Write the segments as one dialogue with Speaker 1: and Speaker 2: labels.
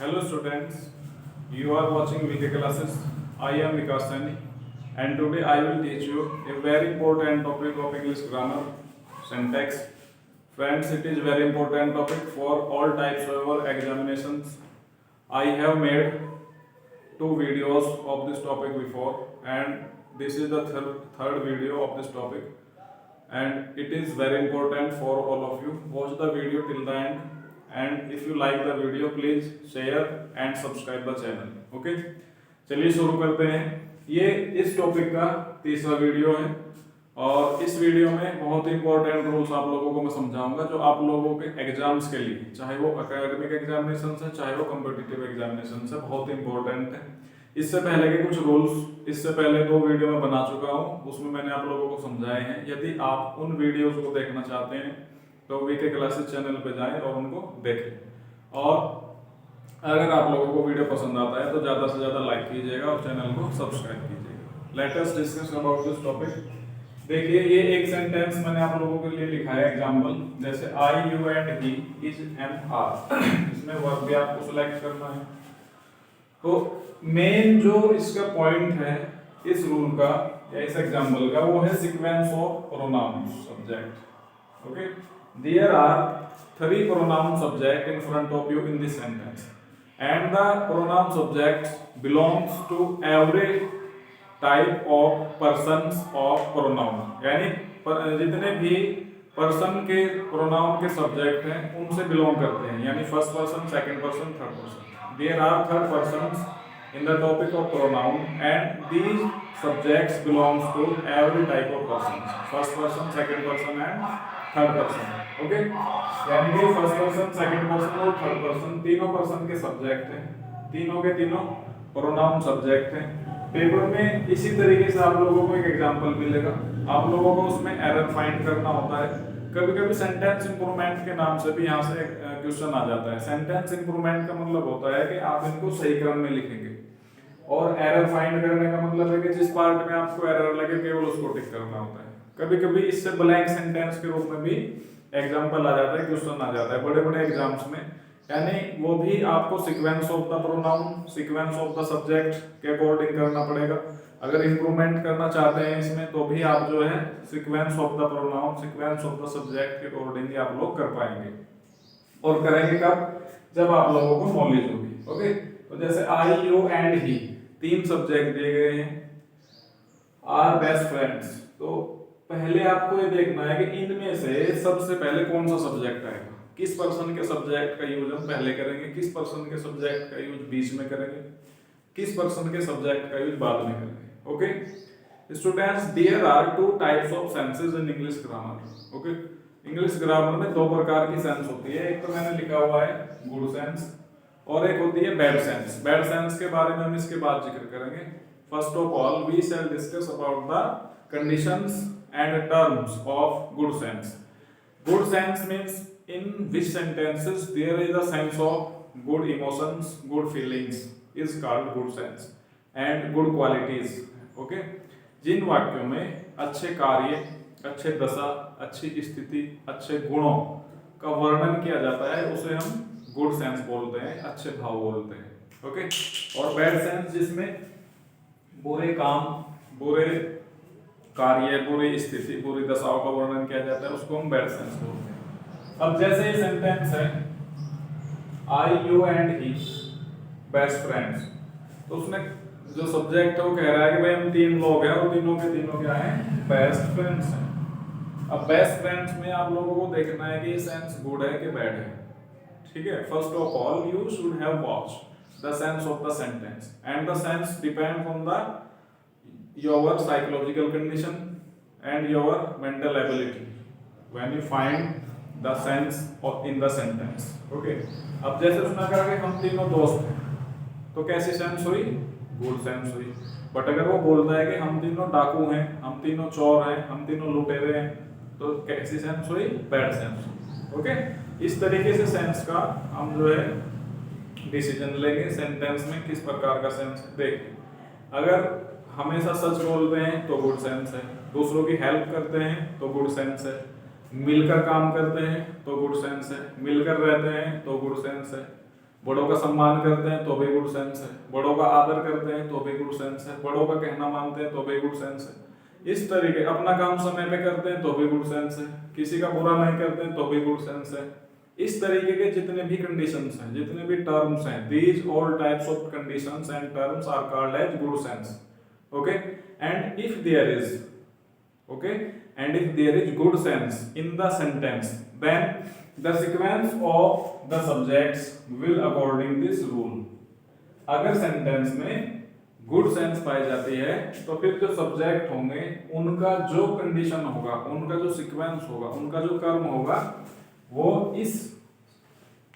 Speaker 1: Hello students, you are watching VK classes. I am Vikas Sani and today I will teach you a very important topic of English grammar, syntax. Friends, it is very important topic for all types of our examinations. I have made two videos of this topic before and this is the third video of this topic and it is very important for all of you. Watch the video till the end and if you like the video please share and subscribe the channel. Okay, चलिए शुरू करते हैं। ये इस topic का तीसरा video है और इस वीडियो में बहुत ही इंपॉर्टेंट रूल्स आप लोगों को मैं समझाऊंगा जो आप लोगों के एग्जाम्स के लिए, चाहे वो एकेडमिक एग्जामिनेशन है चाहे वो कॉम्पिटिटिव एग्जामिनेशन है, बहुत इंपॉर्टेंट है। इससे पहले के कुछ रूल्स इससे पहले दो वीडियो में बना चुका हूँ, उसमें मैंने आप लोगों को समझाए हैं। यदि आप उन वीडियोस को देखना चाहते हैं तो वीके क्लासेस चैनल पे जाएं और उनको देखें। और अगर आप लोगों को वीडियो पसंद आता है तो ज़्यादा से ज़्यादा लाइक कीजिएगा और चैनल को सब्सक्राइब कीजिएगा। Let us discuss about this topic. देखिए, ये एक सेंटेंस मैंने आप लोगों के लिए लिखा है एग्जाम्पल, जैसे I you and he is an are. इसमें वर्ब भी आपको सिलेक्ट करना है। तो मेन जो इसका पॉइंट है इस रूल का या इस एग्जाम्पल का, वो है sequence of pronoun subject. Okay, there are 3 pronoun subject in front of you in this sentence and the pronoun subject belongs to every type of persons of pronoun, यानी जितने भी पर्सन के प्रोनाउन के subject हैं उनसे belong करते हैं, यानी first person, second person, third person. There are third persons in the topic of pronoun and these subjects belongs to every type of persons, first person, second person and third person. Okay, यानी कि first person, second person और third person तीनों person के subject हैं, तीनों के तीनों pronoun subject हैं। पेपर में इसी तरीके से आप लोगों को एक एग्जांपल मिलेगा, आप लोगों को उसमें एरर फाइंड करना होता है। कभी कभी सेंटेंस इंप्रूवमेंट के नाम से भी यहाँ से क्वेश्चन आ जाता है। सेंटेंस इंप्रूवमेंट का मतलब होता है कि आप इनको सही क्रम में लिखेंगे और एरर फाइंड करने का मतलब है कि जिस पार्ट में आपको एरर लगे केवल उसको टिक करना होता है। कभी कभी इससे ब्लैंक सेंटेंस के रूप में भी एग्जांपल आ जाता है, क्वेश्चन आ जाता है बड़े बड़े एग्जाम्स में, यानी वो भी आपको sequence of the pronoun, sequence of the subject के अकॉर्डिंग करना पड़ेगा। अगर इंप्रूवमेंट करना चाहते हैं इसमें तो भी आप जो है sequence of the pronoun, sequence of the subject के अकॉर्डिंग आप लोग कर पाएंगे। और करेंगे कब? जब आप लोगों को नॉलेज होगी। ओके, तो जैसे I you and he, 3 subject दिए गए हैं, आर बेस्ट फ्रेंड्स। तो पहले आपको ये देखना है कि इनमें से सबसे पहले कौन सा सब्जेक्ट आएगा, किस पर्सन के सब्जेक्ट का यूज हम पहले करेंगे, किस पर्सन के सब्जेक्ट का यूज बीच में करेंगे, किस पर्सन के सब्जेक्ट का यूज बाद में करेंगे। Okay students, there are 2 types of senses in English grammar. Okay, English grammar में 2 प्रकार की सेंस होती है। एक तो मैंने लिखा हुआ है गुड सेंस और एक होती है बैड सेंस। बैड सेंस के बारे में हम इसके बाद जिक्र करेंगे। First of all we shall discuss about the conditions and terms of good sense. Good sense means in which sentences there is a sense of good emotions, good feelings is called good sense and good qualities. Okay, जिन वाक्यों में अच्छे कार्य, अच्छे दशा, अच्छी स्थिति, अच्छे गुणों का वर्णन किया जाता है उसे हम गुड सेंस बोलते हैं, अच्छे भाव बोलते हैं। ओके, और बैड सेंस जिसमें बुरे काम, बुरे कार्य, बुरी स्थिति, बुरी दशाओं का वर्णन किया जाता है उसको हम बैड सेंस बोलते हैं। अब जैसे ये सेंटेंस है I you and he best friends, तो उसमें जो सब्जेक्ट है वो कह रहा है कि भाई हम 3 लोग हैं और तीनों के तीनों क्या हैं, बेस्ट फ्रेंड्स हैं। अब बेस्ट फ्रेंड्स में आप लोगों को देखना है कि ये सेंस गुड है कि बैड है। ठीक है, first of all you should have watched the sense of the sentence and the sense depends on the your psychological condition and your mental ability when you find the sense of in the sentence. Okay, अब जैसे उसने कहा कि हम तीनों दोस्त हैं तो कैसी सेंस हुई, गुड सेंस हुई। बट अगर वो बोलता है कि हम तीनों डाकू हैं, हम तीनों चोर हैं, हम तीनों लुटेरे हैं, तो कैसी सेंस हुई, बैड सेंस। ओके, इस तरीके से सेंस का हम जो है डिसीजन लेंगे सेंटेंस में किस प्रकार का सेंस है। देखिए, अगर हमेशा सच बोलते हैं तो गुड सेंस है, दूसरों की हेल्प करते हैं तो गुड सेंस है, मिलकर काम करते हैं तो गुड सेंस है, मिलकर रहते हैं तो गुड सेंस है, बड़ों का सम्मान करते हैं तो भी गुड सेंस है, बड़ों का आदर करते हैं तो भी गुड सेंस है, बड़ों का कहना मानते हैं तो भी गुड सेंस है। इस तरीके अपना काम समय पे करते हैं तो भी गुड सेंस है, किसी का बुरा नहीं करते हैं तो भी गुड सेंस है। इस तरीके के जितने भी कंडीशंस हैं, जितने भी टर्म्स हैं, these all types of conditions and terms are called as good sense. Okay, and if there is okay and if there is good sense in the sentence, then the sequence of the subjects will according this rule। अगर sentence में good sense पाई जाती है तो फिर जो subject होंगे उनका जो कंडीशन होगा, उनका जो सीक्वेंस होगा, उनका जो कर्म होगा वो इस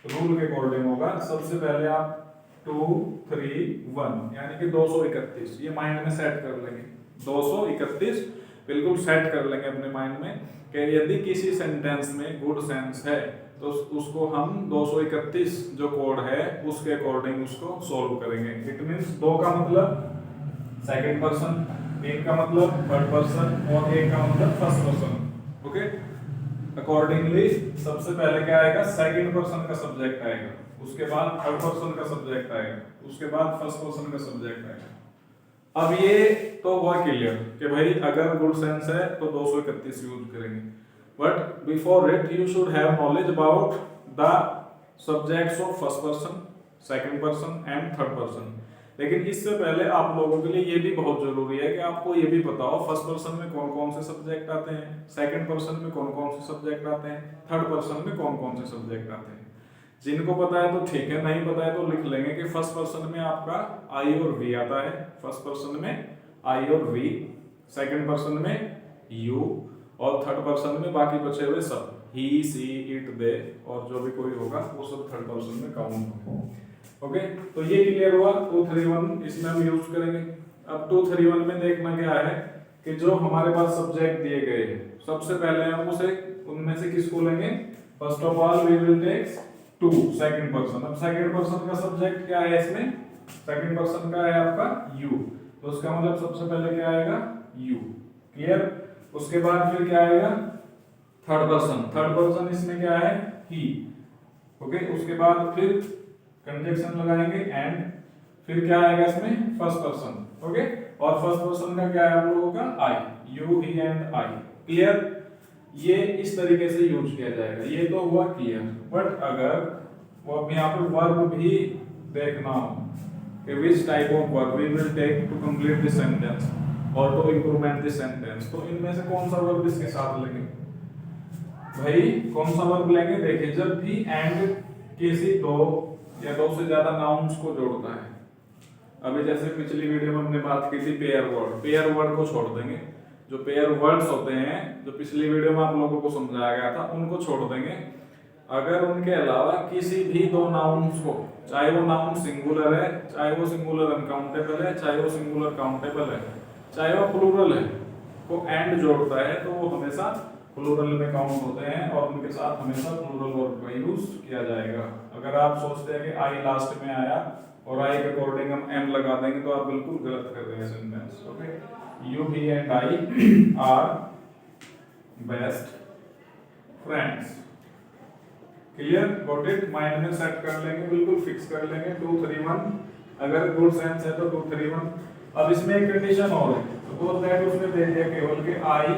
Speaker 1: रूल के अकॉर्डिंग होगा। सबसे पहले आप 2 3 1 यानी कि 231 ये माइंड में सेट कर लेंगे। 231 बिल्कुल सेट कर लेंगे अपने माइंड में कि यदि किसी सेंटेंस में गुड सेंस है तो उसको हम 231 जो कोड है उसके अकॉर्डिंग उसको सॉल्व करेंगे। इट मींस 2 का मतलब सेकंड पर्सन, 1 का मतलब थर्ड पर्सन और 1 का मतलब फर्स्ट पर्सन। ओके, अकॉर्डिंगली सबसे पहले क्या आएगा, सेकंड पर्सन का सब्जेक्ट आएगा, उसके बाद थर्ड पर्सन का सब्जेक्ट आएगा, उसके बाद फर्स्ट पर्सन का सब्जेक्ट आएगा। अब ये तो हुआ क्लियर कि भाई अगर गुड सेंस है तो 231 यूज करेंगे, but before it you should have knowledge about the subjects of first person, second person and third person. लेकिन इससे पहले आप लोगों के लिए ये भी बहुत जरूरी है कि आपको ये भी पता हो फर्स्ट पर्सन में कौन कौन से सब्जेक्ट आते हैं, सेकंड पर्सन में कौन कौन से सब्जेक्ट आते हैं, थर्ड पर्सन में कौन कौन से सब्जेक्ट आते हैं। जिनको पता है तो ठीक है, नहीं पता है तो लिख लेंगे कि फर्स्ट पर्सन में आपका आई और वी आता है, फर्स्ट पर्सन में आई और वी, सेकंड पर्सन में यू और थर्ड पर्सन में बाकी बचे हुए सब ही, सी, इट, दे और जो भी कोई होगा वो सब थर्ड पर्सन में काउंट होंगे। ओके, तो ये क्लियर हुआ। 231 इसमें हम यूज करेंगे। अब 231 में देखना क्या है कि जो हमारे पास सब्जेक्ट दिए गए हैं सबसे पहले हम उसे उनमें से किसको लेंगे। First of all we will take 2 second person. अब सेकंड पर्सन का सब्जेक्ट क्या है इसमें, सेकंड पर्सन का है आपका यू, तो उसका मतलब सबसे पहले क्या आएगा यू। क्लियर, उसके बाद फिर क्या आएगा थर्ड पर्सन, थर्ड पर्सन इसमें क्या है ही। ओके, उसके बाद फिर कंजक्शन लगाएंगे एंड फिर क्या आएगा इसमें फर्स्ट पर्सन। ओके, और फर्स्ट पर्सन का क्या है आप लोगों का I, you, he and I. Clear, ये इस तरीके से यूज किया जाएगा। ये तो हुआ क्लियर, बट अगर वो अब यहाँ पे वर्ब भी देखना हो कि which type of verb we will take to complete this sentence or to improvement this sentence, तो इनमें से कौन सा वर्ब इसके साथ लेंगे भाई, कौन सा वर्ब लेंगे। देखिए, जब भी एंड किसी 2 या 2 से ज्यादा नाउन्स को जोड़ता है, अभी जैसे पिछली वीडियो में हमने बात की थी पेयर वर्ड, पेयर वर्ड को छोड़ देंगे। जो पेयर वर्ड्स होते हैं जो पिछली वीडियो में आप लोगों को समझाया गया था उनको छोड़ देंगे। अगर उनके अलावा किसी भी 2 नाउन्स को, चाहे वो नाउन सिंगुलर है, चाहे वो सिंगुलर अनकाउंटेबल है, चाहे वो सिंगुलर काउंटेबल है, चाहे वो प्लूरल है, को एंड जोड़ता है तो वो हमेशा प्लूरल में काउंट होते हैं और उनके साथ हमेशा प्लूरल वर्ब का यूज किया जाएगा। अगर आप सोचते हैं कि आई लास्ट में आया और आई के अकॉर्डिंग हम एम लगा देंगे तो आप बिल्कुल गलत कर रहे हैं sentence. Okay, you, he and I are best friends. Clear, got it, mind में सेट कर लेंगे, बिल्कुल फिक्स कर लेंगे। 231 अगर गुड सेंस है तो 231। अब इसमें एक कंडीशन और है, सपोज दैट उसने दे दिया केवल के I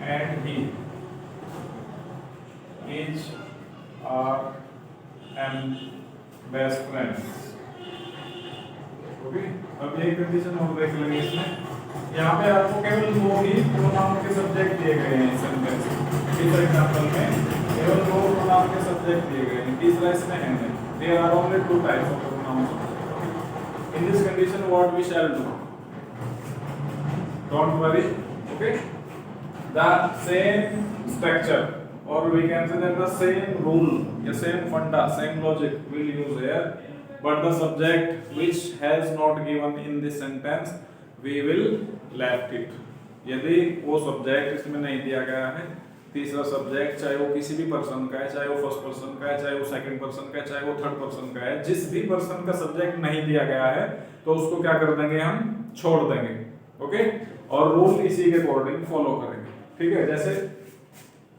Speaker 1: and he is are am best friends. Okay, अब ये कंडीशन और देख लेंगे इसमें। यहाँ पे आपको केवल 2 ही प्रोनाउन के सब्जेक्ट दिए गए हैं सेंटेंस। इस एग्जांपल में केवल 2 प्रोनाउन के सब्जेक्ट दिए गए हैं, तीसरा इसमें है नहीं। There are only 2 types of pronouns. In this condition what we shall do, don't worry. Okay, the same structure or we can say that the same rule, the same funda, same logic will use here, but the subject which has not given in this sentence we will left it। यदि वो subject इसमें नहीं दिया गया है, तीसरा subject चाहे वो किसी भी पर्सन का है, चाहे वो फर्स्ट पर्सन का है, चाहे वो सेकंड पर्सन का है, चाहे वो थर्ड पर्सन का है, जिस भी पर्सन का सब्जेक्ट नहीं दिया गया है तो उसको क्या कर देंगे हम, छोड़ देंगे। ओके, और रूल इसी के अकॉर्डिंग फॉलो करेंगे। ठीक है, जैसे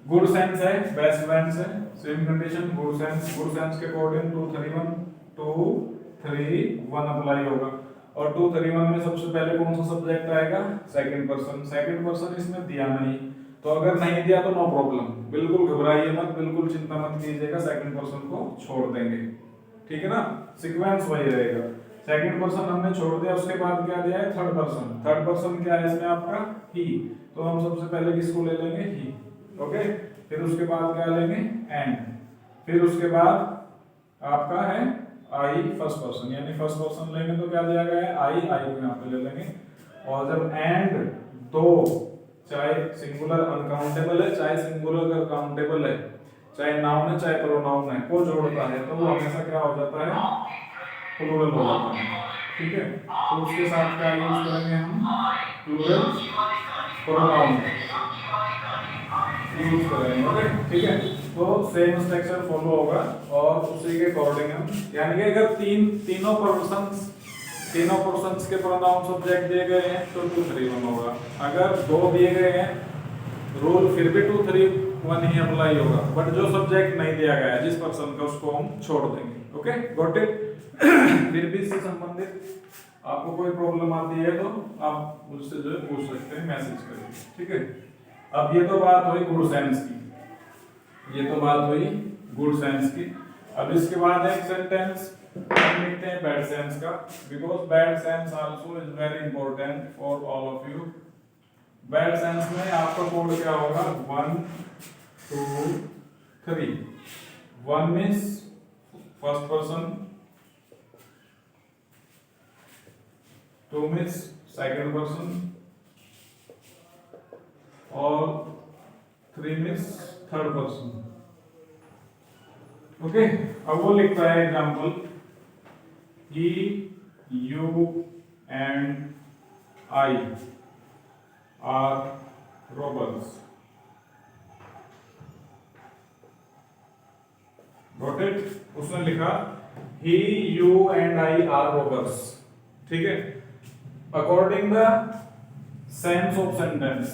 Speaker 1: गुड सेंस है बेस्ट फ्रेंड्स है, सेम कंडीशन गुड सेंस के अकॉर्डिंग 231 अप्लाई होगा। और 231 में सबसे पहले कौन सा सब्जेक्ट आएगा? सेकंड पर्सन इसमें दिया नहीं, तो अगर नहीं दिया तो नो प्रॉब्लम, बिल्कुल घबराइए मत, बिल्कुल चिंता मत कीजिएगा, सेकंड पर्सन को छोड़ देंगे, ठीक है ना, सीक्वेंस वही रहेगा। सेकंड पर्सन हमने छोड़ दिया, उसके बाद क्या दिया है? थर्ड पर्सन क्या है इसमें आपका? ही, तो हम सबसे पहले किसको ले लेंगे? ही, ओके। फिर उसके बाद क्या लेंगे? एंड, फिर उसके बाद आपका है आई फर्स्ट पर्सन, यानी फर्स्ट पर्सन लेंगे तो क्या दिया गया है? आई को यहाँ पे ले लेंगे। और जब एंड दो, चाहे सिंगुलर अनकाउंटेबल है, चाहे सिंगुलर काउंटेबल है, चाहे नाउन है चाहे प्रोनाउन है, को जोड़ता है तो वो हमेशा क्या हो जाता है? प्लूरल हो जाता है, ठीक है। तो उसके साथ क्या यूज करेंगे हम? प्लूरल प्रोनाउन यूज करेंगे, ओके, ठीक है। तो सेम स्ट्रक्चर फॉलो होगा और उसी के अकॉर्डिंग हम, यानी कि अगर तीनों पर्सन्स के प्रोनाउन सब्जेक्ट दिए गए हैं तो 231 होगा। अगर दो दिए गए हैं रूल फिर भी 231 ही अप्लाई होगा, बट जो सब्जेक्ट नहीं दिया गया है जिस पर्सन का, उसको हम छोड़ देंगे, ओके, गॉट इट। फिर भी इससे संबंधित आपको कोई प्रॉब्लम आती है तो आप मुझसे जो है पूछ सकते हैं, मैसेज करिए, ठीक है। अब ये तो बात हुई गुड सेंस की, अब इसके बाद एक सेंटेंस हम लिखते हैं बैड सेंस का, because bad sense also is very important for all of you. Bad sense में आपका कोड क्या होगा? 1 2 3। 1 means first person, 2 means second person और 3 मींस थर्ड पर्सन, ओके। अब वो लिखता है example, he, you and I are robbers, got it. उसने लिखा he, you and I are robbers, ठीक है। According the sense of sentence,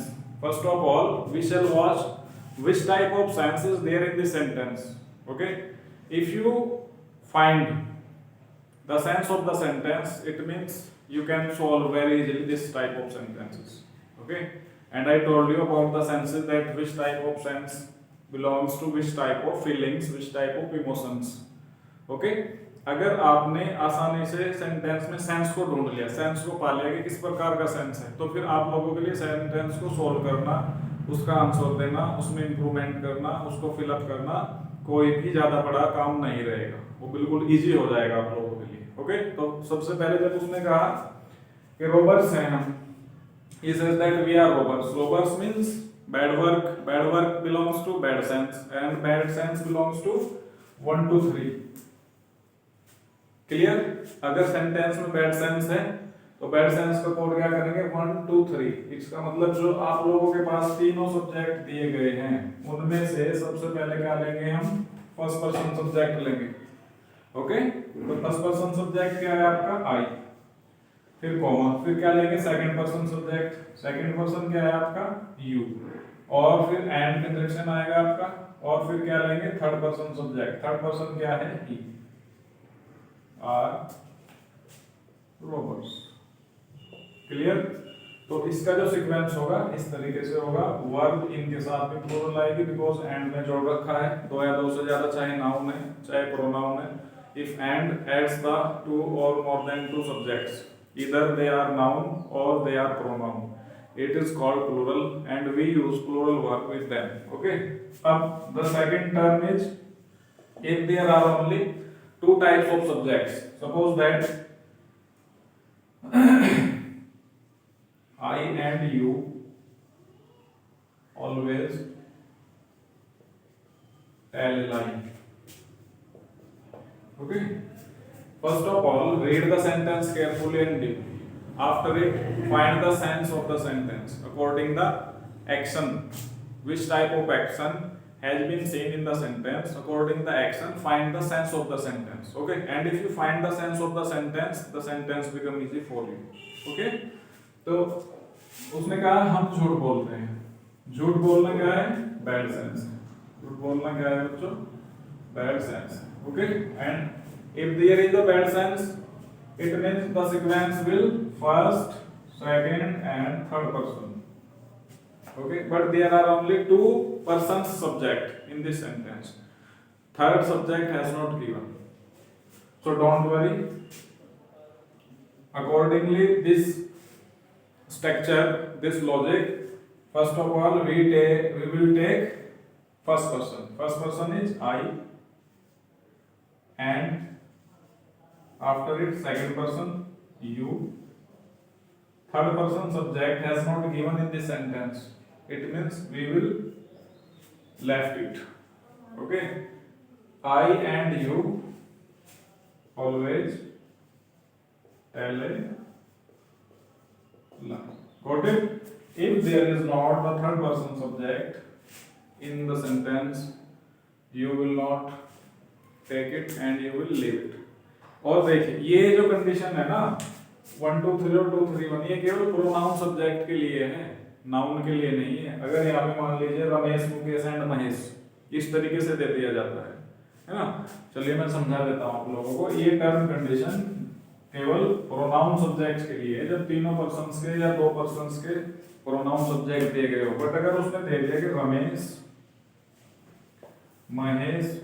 Speaker 1: first of all we shall watch which type of sense is there in the sentence, okay. If you find the sense of the sentence, it means you can solve very easily this type of sentences, okay. And I told you about the senses, that which type of sense belongs to which type of feelings, which type of emotions, okay. अगर आपने आसानी से sentence में sense को ढूंढ लिया, sense को पा लिया कि किस प्रकार का सेंस है, तो फिर आप लोगों के लिए सेंटेंस को सोल्व करना, उसका आंसर देना, उसमें इंप्रूवमेंट करना, उसको फिलअप करना कोई भी ज्यादा बड़ा काम नहीं रहेगा, वो बिल्कुल इजी हो जाएगा आप लोगों के लिए, ओके। तो सबसे पहले जब उसने कहा कि रोबर्स हैं हम, he says that we are robbers means bad work belongs to bad sense and bad sense belongs to 1 2 3, clear. अगर सेंटेंस में बैड सेंस है तो बैड सेंस का कोड क्या करेंगे? 1 2 3। इसका मतलब जो आप लोगों के पास तीनों सब्जेक्ट दिए गए हैं उनमें से सबसे पहले क्या लेंगे? हम फर्स्ट पर्सन सब्जेक्ट लेंगे, ओके। तो फर्स्ट पर्सन सब्जेक्ट क्या है आपका? आई, फिर कॉमा, फिर क्या लेंगे? Second person subject, second person क्या है आपका? यू, और फिर एंड कंजंक्शन आएगा आपका, और फिर क्या लेंगे? Third person subject, third person क्या है? ही, आर रोबर्स, क्लियर। तो इसका जो सीक्वेंस होगा इस तरीके से होगा, वर्ब इनके साथ में प्लूरल आएगी बिकॉज एंड में जोड़ रखा है, दो या दो से ज्यादा, चाहे नाउन है चाहे प्रोनाउन है। If and adds the two और more than two subjects, either they are noun or they are pronoun, it is called plural and we use plural verb with them, okay. The second term is if there are only two types of subjects, suppose that I and you always tell a lie, okay. First of all, read the sentence carefully and deeply. After it, find the sense of the sentence according the action. Which type of action has been seen in the sentence? According the action, find the sense of the sentence. Okay. And if you find the sense of the sentence become easy for you. Okay. तो उसने कहा हम झूठ बोलते हैं। झूठ बोलना क्या है? Bad sense. झूठ बोलना क्या है बच्चों? bad sense. Okay, and if there is a bad sense, it means the sequence will first, second and third person. Okay, but there are only two persons subject in this sentence. Third subject has not given, so don't worry. Accordingly, this structure, this logic, first of all we will take first person. First person is I, and after it second person you. Third person subject has not given in this sentence. It means we will left it. Okay, I and you always tell a lie. Got it? If there is not the third person subject in the sentence, you will not take it and you will leave it. और देखिए ये जो condition है ना 1 2 3 और 2 3 1, ये केवल pronoun subject के लिए है, नाउन के लिए नहीं है। अगर यहाँ पे मान लीजिए रमेश, मुकेश एंड महेश इस तरीके से दे दिया जाता है ना। चलिए मैं समझा देता हूँ आप लोगों को। ये टर्म कंडीशन केवल प्रोनाउन सब्जेक्ट के लिए है, जब तीनों पर्सन्स के या दो पर्सन्स के प्रोनाउन सब्जेक्ट दिए गए हो। बट अगर उसने दे दिया कि Ramesh, Mahesh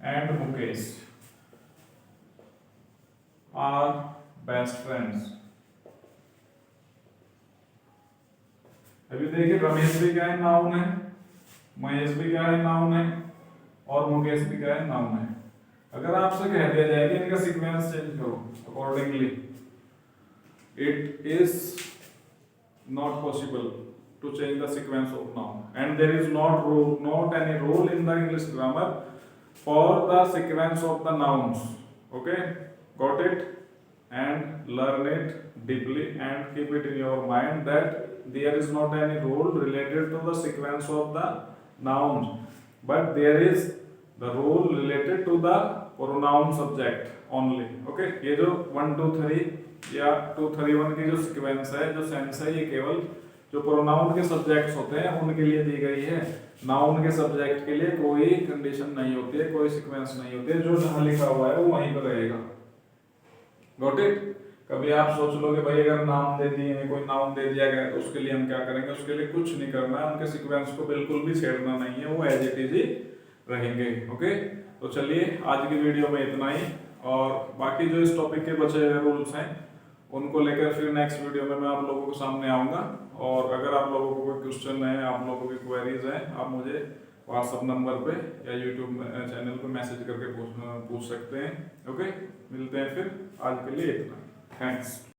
Speaker 1: and Mukesh are best friends. अभी देखिए रमेश भी क्या है, नाउन है, महेश भी क्या है, नाउन है, और मुकेश भी क्या है, नाउन है। अगर आपसे कह दिया जाए कि इनका सीक्वेंस चेंज करो accordingly, it is not possible to change the sequence of noun, and there is not any rule in the English grammar for the sequence of the nouns. Okay, got it? And learn it deeply and keep it in your mind that there is not any rule related to the sequence of the nouns, but there is the rule related to the pronoun subject only. Okay, ये जो 1 2 3 या 2 3 1 की जो sequence है, जो sense है, ये केवल जो प्रोनाउन के सब्जेक्ट्स होते हैं उनके लिए दी गई है। नाउन के सब्जेक्ट के लिए कोई कंडीशन नहीं होती है, कोई सीक्वेंस नहीं होती है, जो जहां लिखा हुआ है वो वहीं पर रहेगा। Got it? कभी आप सोच लो कि भाई अगर नाउन दे दिए, कोई नाउन दे दिया गया तो उसके लिए हम क्या करेंगे? उसके लिए कुछ नहीं करना है, उनके सीक्वेंस को बिल्कुल भी छेड़ना नहीं है, वो एज इट इज ही रहेंगे। ओके, तो चलिए आज की वीडियो में इतना ही, और बाकी जो इस टॉपिक के बचे हुए रूल्स हैं उनको लेकर फिर नेक्स्ट वीडियो में मैं आप लोगों के सामने आऊँगा। और अगर आप लोगों को कोई क्वेश्चन है, आप लोगों की क्वेरीज हैं, आप मुझे व्हाट्सएप नंबर पे या यूट्यूब चैनल पे मैसेज करके पूछ सकते हैं। ओके, मिलते हैं फिर, आज के लिए इतना। थैंक्स।